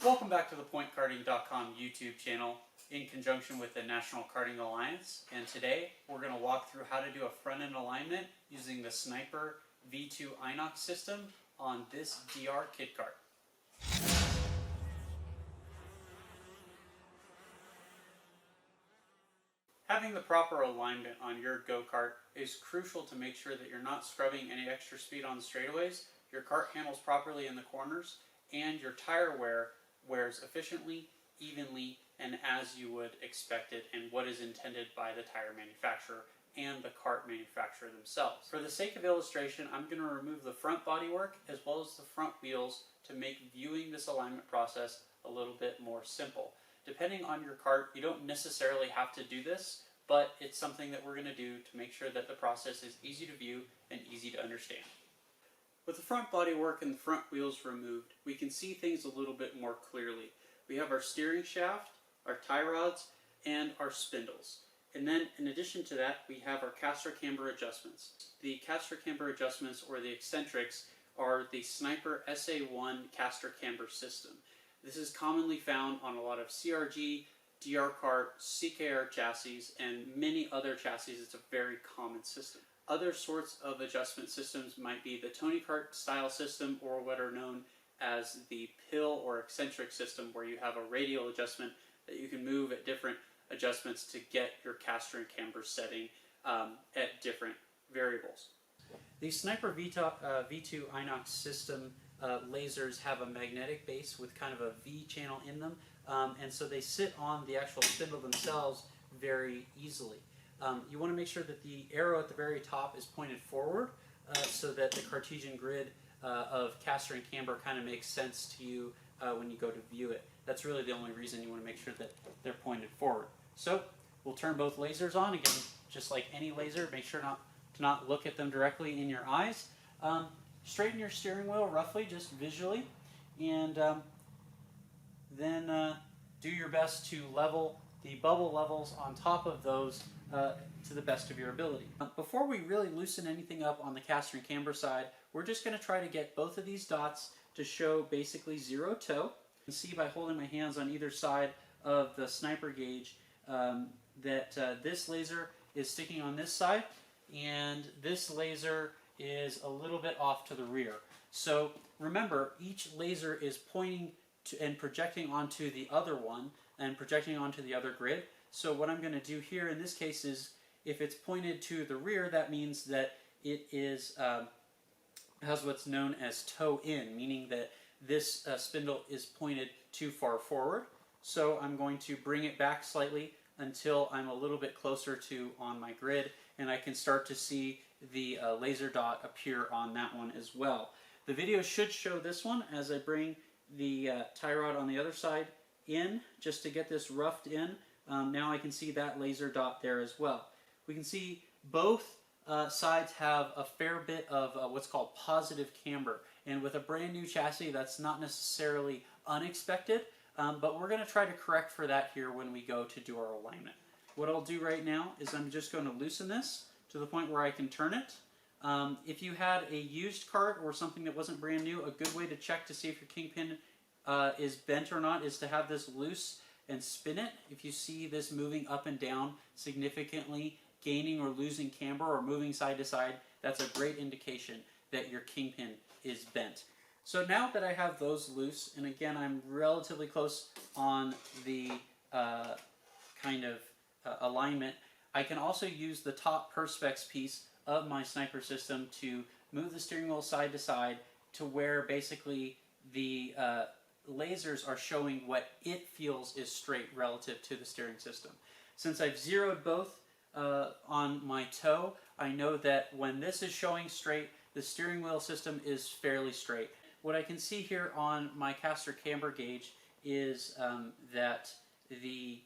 Welcome back to the PointKarting.com YouTube channel in conjunction with the National Karting Alliance, and today we're going to walk through how to do a front end alignment using the Sniper V2 Inox system on this DR kit kart. Having the proper alignment on your go-kart is crucial to make sure that you're not scrubbing any extra speed on the straightaways, your kart handles properly in the corners, and your tire wear wears efficiently, evenly, and as you would expect it and what is intended by the tire manufacturer and the kart manufacturer themselves. For the sake of illustration, I'm going to remove the front bodywork as well as the front wheels to make viewing this alignment process a little bit more simple. Depending on your kart, you don't necessarily have to do this, but it's something that we're going to do to make sure that the process is easy to view and easy to understand. With the front bodywork and the front wheels removed, we can see things a little bit more clearly. We have our steering shaft, our tie rods, and our spindles. And then in addition to that, we have our caster camber adjustments. The caster camber adjustments, or the eccentrics, are the Sniper SA1 caster camber system. This is commonly found on a lot of CRG, DR kart, CKR chassis, and many other chassis. It's a very common system. Other sorts of adjustment systems might be the Tony Kart style system, or what are known as the pill or eccentric system, where you have a radial adjustment that you can move at different adjustments to get your caster and camber setting at different variables. The Sniper V2 Inox system lasers have a magnetic base with kind of a V channel in them, and so they sit on the actual spindle themselves very easily. You want to make sure that the arrow at the very top is pointed forward so that the Cartesian grid of caster and camber kind of makes sense to you when you go to view it. That's really the only reason you want to make sure that they're pointed forward. So we'll turn both lasers on. Again, just like any laser, make sure to not look at them directly in your eyes. Straighten your steering wheel roughly, just visually, and then do your best to level the bubble levels on top of those to the best of your ability. Before we really loosen anything up on the caster and camber side, we're just going to try to get both of these dots to show basically zero toe. You can see by holding my hands on either side of the Sniper gauge that this laser is sticking on this side, and this laser is a little bit off to the rear. So remember, each laser is pointing to and projecting onto the other one and projecting onto the other grid. So what I'm going to do here in this case is, if it's pointed to the rear, that means that it is has what's known as toe in, meaning that this spindle is pointed too far forward. So I'm going to bring it back slightly until I'm a little bit closer to on my grid, and I can start to see the laser dot appear on that one as well. The video should show this one as I bring the tie rod on the other side in, just to get this roughed in. Now I can see that laser dot there as well. We can see both sides have a fair bit of what's called positive camber, and with a brand new chassis that's not necessarily unexpected, but we're going to try to correct for that here when we go to do our alignment. What I'll do right now is I'm just going to loosen this to the point where I can turn it. If you had a used kart or something that wasn't brand new, a good way to check to see if your kingpin is bent or not is to have this loose and spin it. If you see this moving up and down significantly, gaining or losing camber or moving side to side, that's a great indication that your kingpin is bent. So now that I have those loose, and again I'm relatively close on the alignment, I can also use the top perspex piece of my Sniper system to move the steering wheel side to side to where basically the lasers are showing what it feels is straight relative to the steering system. Since I've zeroed both on my toe, I know that when this is showing straight, the steering wheel system is fairly straight. What I can see here on my caster camber gauge is that the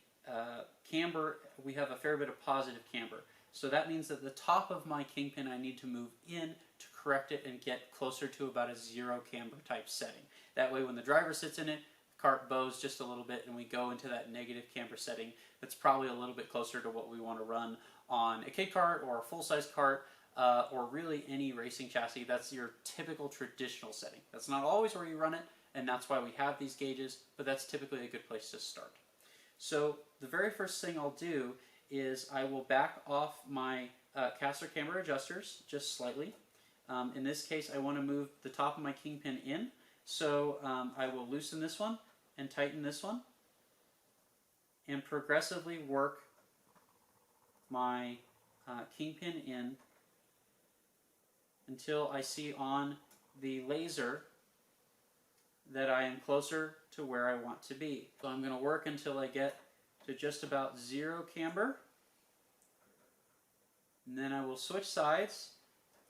camber, we have a fair bit of positive camber. So that means that the top of my kingpin I need to move in to correct it and get closer to about a zero camber type setting. That way when the driver sits in it, the kart bows just a little bit and we go into that negative camber setting that's probably a little bit closer to what we want to run on a kit kart or a full-size kart or really any racing chassis. That's your typical traditional setting. That's not always where you run it, and that's why we have these gauges, but that's typically a good place to start. So the very first thing I'll do is I will back off my caster camber adjusters just slightly. In this case, I want to move the top of my kingpin in, so I will loosen this one and tighten this one, and progressively work my kingpin in until I see on the laser that I am closer to where I want to be. So I'm going to work until I get to just about 0 camber, and then I will switch sides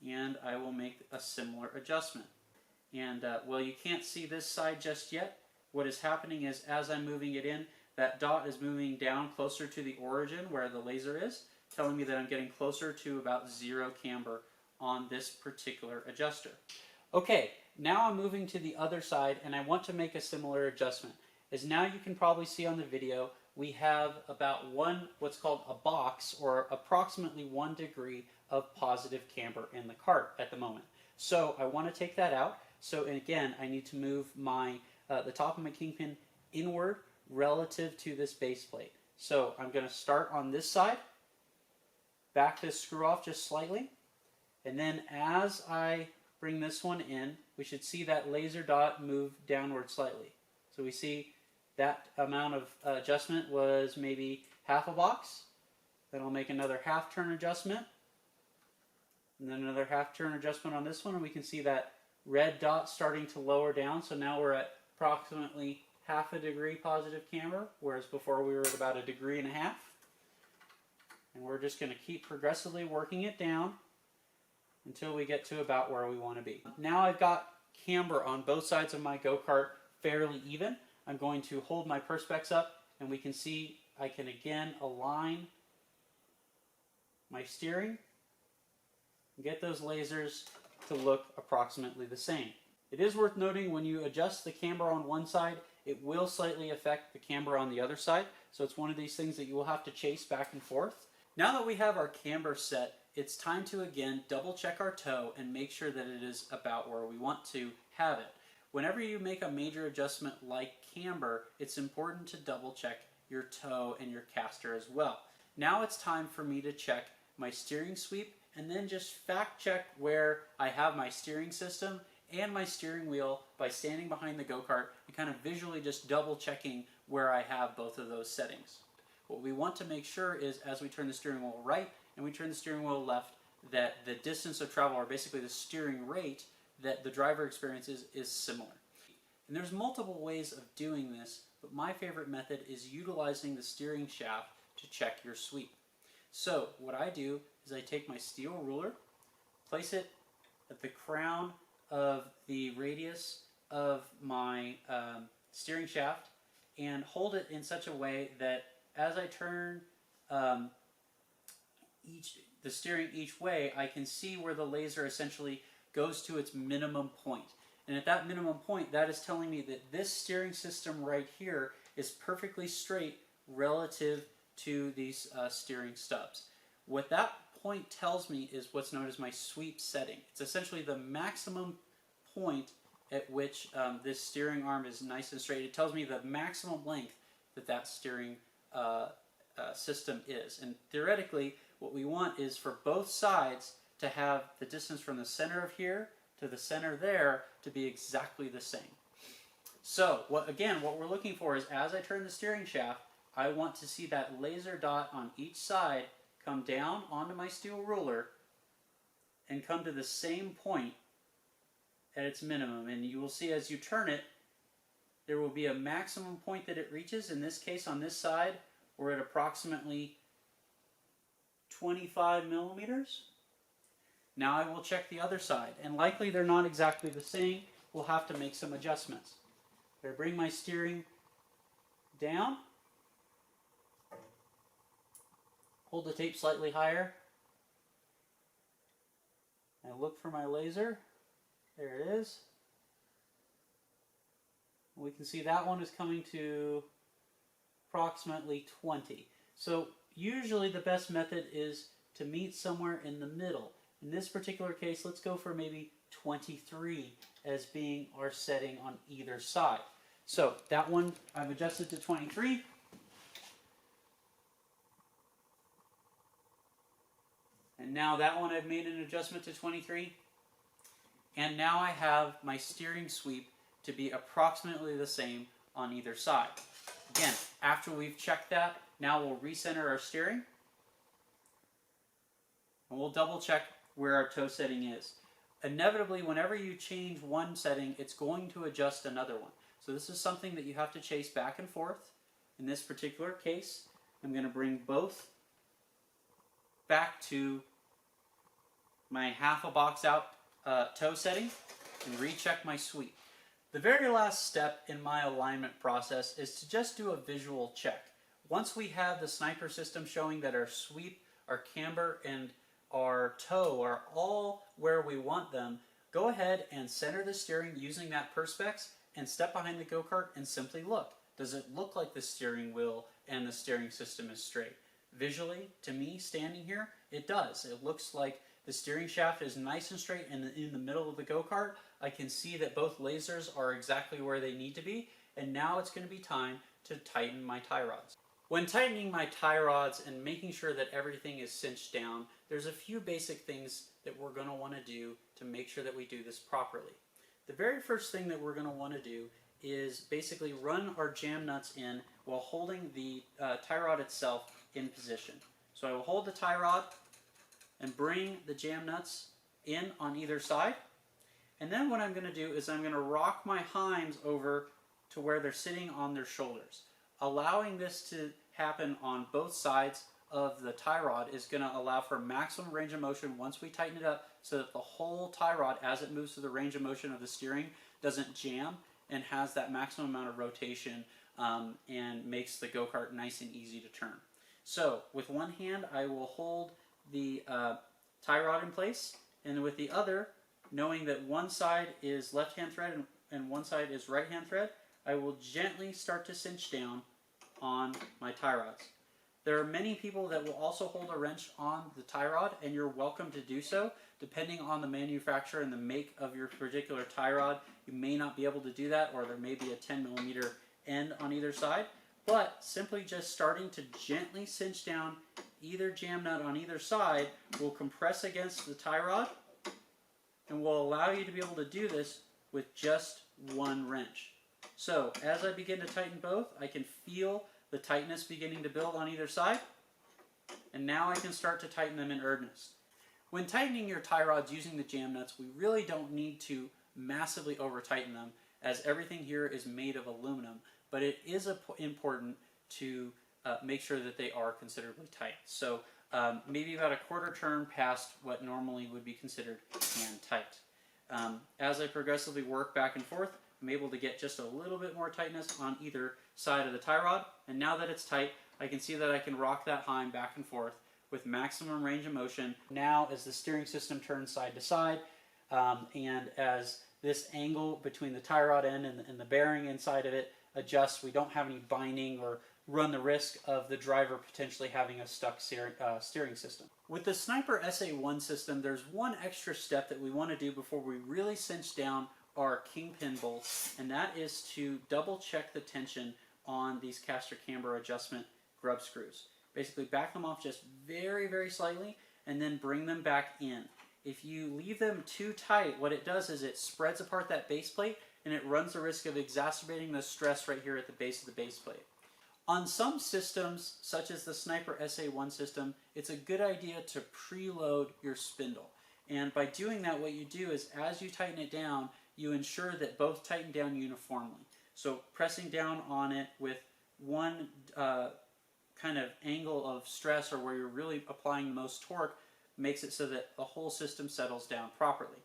and I will make a similar adjustment. And well, you can't see this side just yet. What is happening is, as I'm moving it in, that dot is moving down closer to the origin where the laser is, telling me that I'm getting closer to about 0 camber on this particular adjuster. Okay, now I'm moving to the other side and I want to make a similar adjustment. As now you can probably see on the video, we have about what's called a box, or approximately 1 degree of positive camber in the cart at the moment. So I want to take that out. So again, I need to move my the top of my kingpin inward relative to this base plate. So I'm going to start on this side, back this screw off just slightly, and then as I bring this one in, we should see that laser dot move downward slightly. So we see that amount of adjustment was maybe half a box. Then I'll make another half turn adjustment, and then another half turn adjustment on this one, and we can see that red dot starting to lower down. So now we're at approximately half a degree positive camber, whereas before we were at about 1.5 degrees. And we're just going to keep progressively working it down until we get to about where we want to be. Now I've got camber on both sides of my go-kart fairly even. I'm going to hold my perspex up, and we can see I can again align my steering and get those lasers to look approximately the same. It is worth noting, when you adjust the camber on one side, it will slightly affect the camber on the other side, so it's one of these things that you will have to chase back and forth. Now that we have our camber set, it's time to again double check our toe and make sure that it is about where we want to have it. Whenever you make a major adjustment like camber, it's important to double check your toe and your caster as well. Now it's time for me to check my steering sweep, and then just fact check where I have my steering system and my steering wheel by standing behind the go-kart and kind of visually just double checking where I have both of those settings. What we want to make sure is, as we turn the steering wheel right and we turn the steering wheel left, that the distance of travel, or basically the steering rate that the driver experiences, is similar. And there's multiple ways of doing this, but my favorite method is utilizing the steering shaft to check your sweep. So what I do is I take my steel ruler, place it at the crown of the radius of my steering shaft, and hold it in such a way that as I turn the steering each way, I can see where the laser essentially goes to its minimum point. And at that minimum point, that is telling me that this steering system right here is perfectly straight relative to these steering stubs. What that point tells me is what's known as my sweep setting. It's essentially the maximum point at which this steering arm is nice and straight. It tells me the maximum length that that steering system is. And theoretically, what we want is for both sides to have the distance from the center of here to the center there to be exactly the same. So, what we're looking for is, as I turn the steering shaft, I want to see that laser dot on each side come down onto my steel ruler and come to the same point at its minimum. And you will see as you turn it, there will be a maximum point that it reaches. In this case, on this side, we're at approximately 25 millimeters. Now I will check the other side, and likely they're not exactly the same. We'll have to make some adjustments. I bring my steering down, hold the tape slightly higher, and look for my laser. There it is. We can see that one is coming to approximately 20. So usually the best method is to meet somewhere in the middle. In this particular case, let's go for maybe 23 as being our setting on either side. So that one I've adjusted to 23. And now that one I've made an adjustment to 23. And now I have my steering sweep to be approximately the same on either side. Again, after we've checked that, now we'll recenter our steering. And we'll double check where our toe setting is. Inevitably, whenever you change one setting, it's going to adjust another one. So this is something that you have to chase back and forth. In this particular case, I'm going to bring both back to my half a box out toe setting and recheck my sweep. The very last step in my alignment process is to just do a visual check. Once we have the sniper system showing that our sweep, our camber, and our toe are all where we want them, go ahead and center the steering using that perspex and step behind the go-kart and simply look. Does it look like the steering wheel and the steering system is straight? Visually, to me, standing here, it does. It looks like the steering shaft is nice and straight, and in the middle of the go-kart, I can see that both lasers are exactly where they need to be, and now it's going to be time to tighten my tie rods. When tightening my tie rods and making sure that everything is cinched down, there's a few basic things that we're going to want to do to make sure that we do this properly. The very first thing that we're going to want to do is basically run our jam nuts in while holding the tie rod itself in position. So I will hold the tie rod and bring the jam nuts in on either side. And then what I'm going to do is I'm going to rock my hinds over to where they're sitting on their shoulders. Allowing this to happen on both sides of the tie rod is going to allow for maximum range of motion once we tighten it up, so that the whole tie rod, as it moves through the range of motion of the steering, doesn't jam and has that maximum amount of rotation and makes the go-kart nice and easy to turn. So with one hand I will hold the tie rod in place, and with the other, knowing that one side is left hand thread and one side is right hand thread, I will gently start to cinch down on my tie rods. There are many people that will also hold a wrench on the tie rod, and you're welcome to do so. Depending on the manufacturer and the make of your particular tie rod, you may not be able to do that, or there may be a 10mm end on either side. But simply just starting to gently cinch down either jam nut on either side will compress against the tie rod and will allow you to be able to do this with just one wrench. So as I begin to tighten both, I can feel the tightness beginning to build on either side, and now I can start to tighten them in earnest. When tightening your tie rods using the jam nuts, we really don't need to massively over tighten them, as everything here is made of aluminum, but it is important to make sure that they are considerably tight. So maybe about a quarter turn past what normally would be considered hand tight. As I progressively work back and forth, I'm able to get just a little bit more tightness on either side of the tie rod, and now that it's tight, I can see that I can rock that hind back and forth with maximum range of motion. Now as the steering system turns side to side, and as this angle between the tie rod end and the bearing inside of it adjusts, we don't have any binding or run the risk of the driver potentially having a stuck steering system. With the Sniper SA1 system, there's one extra step that we want to do before we really cinch down our kingpin bolts, and that is to double check the tension on these caster camber adjustment grub screws. Basically back them off just very, very slightly and then bring them back in. If you leave them too tight, what it does is it spreads apart that base plate, and it runs the risk of exacerbating the stress right here at the base of the base plate. On some systems, such as the Sniper SA1 system, it's a good idea to preload your spindle. And by doing that, what you do is as you tighten it down, you ensure that both tighten down uniformly. So pressing down on it with one kind of angle of stress, or where you're really applying the most torque, makes it so that the whole system settles down properly.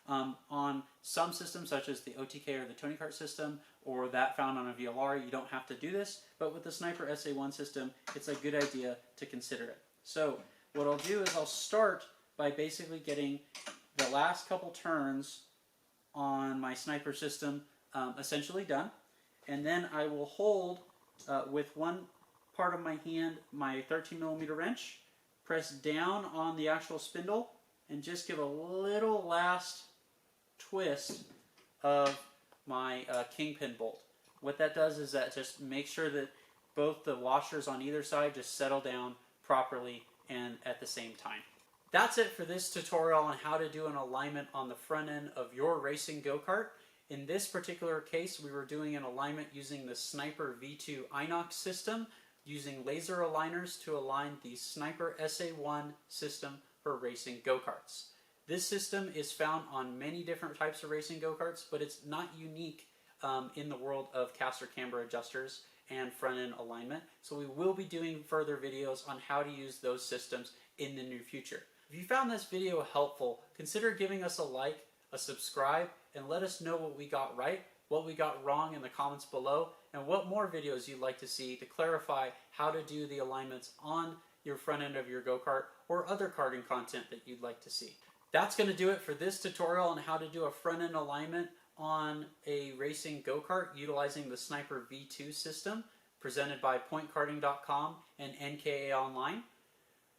On some systems, such as the OTK or the Tony Kart system, or that found on a VLR, you don't have to do this, but with the Sniper SA1 system, it's a good idea to consider it. So what I'll do is I'll start by basically getting the last couple turns on my Sniper system essentially done, and then I will hold with one part of my hand my 13mm wrench, press down on the actual spindle, and just give a little last twist of my kingpin bolt. What that does is that just makes sure that both the washers on either side just settle down properly and at the same time. That's it for this tutorial on how to do an alignment on the front end of your racing go-kart. In this particular case, we were doing an alignment using the Sniper V2 Inox system, using laser aligners to align the Sniper SA1 system for racing go-karts. This system is found on many different types of racing go-karts, but it's not unique in the world of caster camber adjusters and front-end alignment. So we will be doing further videos on how to use those systems in the near future. If you found this video helpful, consider giving us a like, a subscribe, and let us know what we got right, what we got wrong in the comments below, and what more videos you'd like to see to clarify how to do the alignments on your front end of your go-kart or other karting content that you'd like to see. That's going to do it for this tutorial on how to do a front end alignment on a racing go-kart utilizing the Sniper V2 system, presented by pointkarting.com and NKA Online.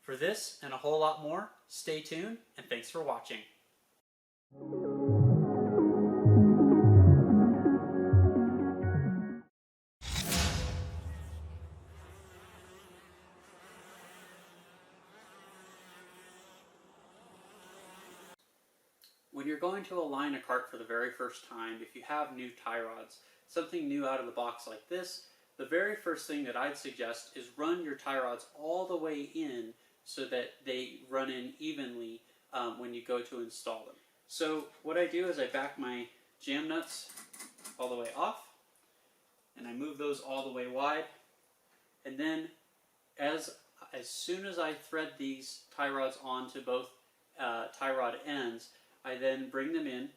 For this and a whole lot more, stay tuned, and thanks for watching. When you're going to align a kart for the very first time, if you have new tie rods, something new out of the box like this, the very first thing that I'd suggest is run your tie rods all the way in so that they run in evenly when you go to install them. So what I do is I back my jam nuts all the way off, and I move those all the way wide, and then as soon as I thread these tie rods onto both tie rod ends, I then bring them in,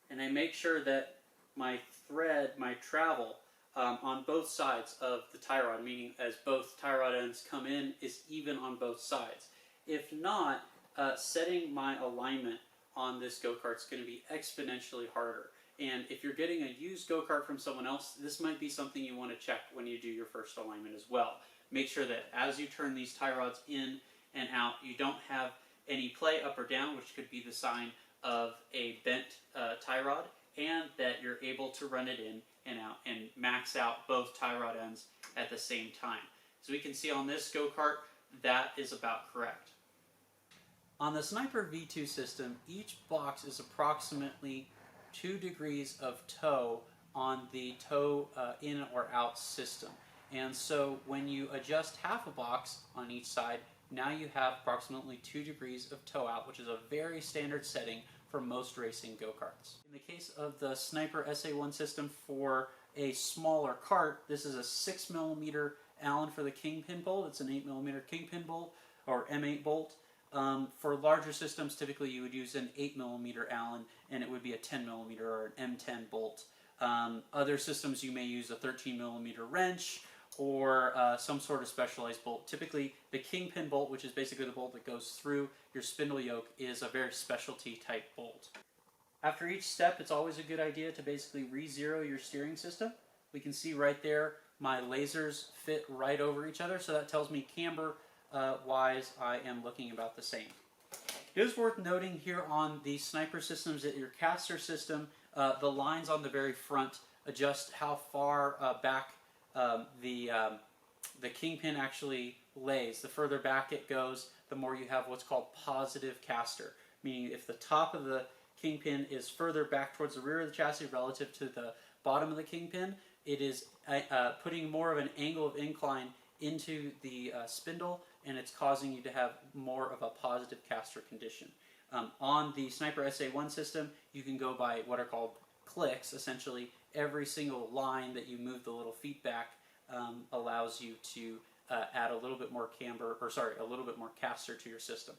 and I make sure that my thread, my travel on both sides of the tie rod, meaning as both tie rod ends come in, is even on both sides. If not, setting my alignment on this go-kart is going to be exponentially harder. And if you're getting a used go-kart from someone else, this might be something you want to check when you do your first alignment as well. Make sure that as you turn these tie rods in and out, you don't have any play up or down, which could be the sign of a bent tie rod, and that you're able to run it in and out and max out both tie rod ends at the same time. So we can see on this go-kart, that is about correct. On the Sniper V2 system, each box is approximately 2 degrees of toe on the toe in or out system. And so when you adjust half a box on each side, now you have approximately 2 degrees of toe out, which is a very standard setting for most racing go-karts. In the case of the Sniper SA1 system for a smaller kart, this is a 6mm Allen for the kingpin bolt. It's an 8mm kingpin bolt, or M8 bolt. For larger systems, typically you would use an 8mm Allen, and it would be a 10mm or an M10 bolt. Other systems you may use a 13mm wrench, or some sort of specialized bolt. Typically, the kingpin bolt, which is basically the bolt that goes through your spindle yoke, is a very specialty type bolt. After each step, it's always a good idea to basically re-zero your steering system. We can see right there my lasers fit right over each other, so that tells me camber wise I am looking about the same. It is worth noting here on the Sniper systems that your caster system, the lines on the very front adjust how far back the kingpin actually lays. The further back it goes, the more you have what's called positive caster, meaning if the top of the kingpin is further back towards the rear of the chassis relative to the bottom of the kingpin, it is putting more of an angle of incline into the spindle, and it's causing you to have more of a positive caster condition. On the Sniper SA1 system, you can go by what are called clicks. Essentially, every single line that you move the little feet back allows you to add a little bit more camber, or sorry, a little bit more caster to your system.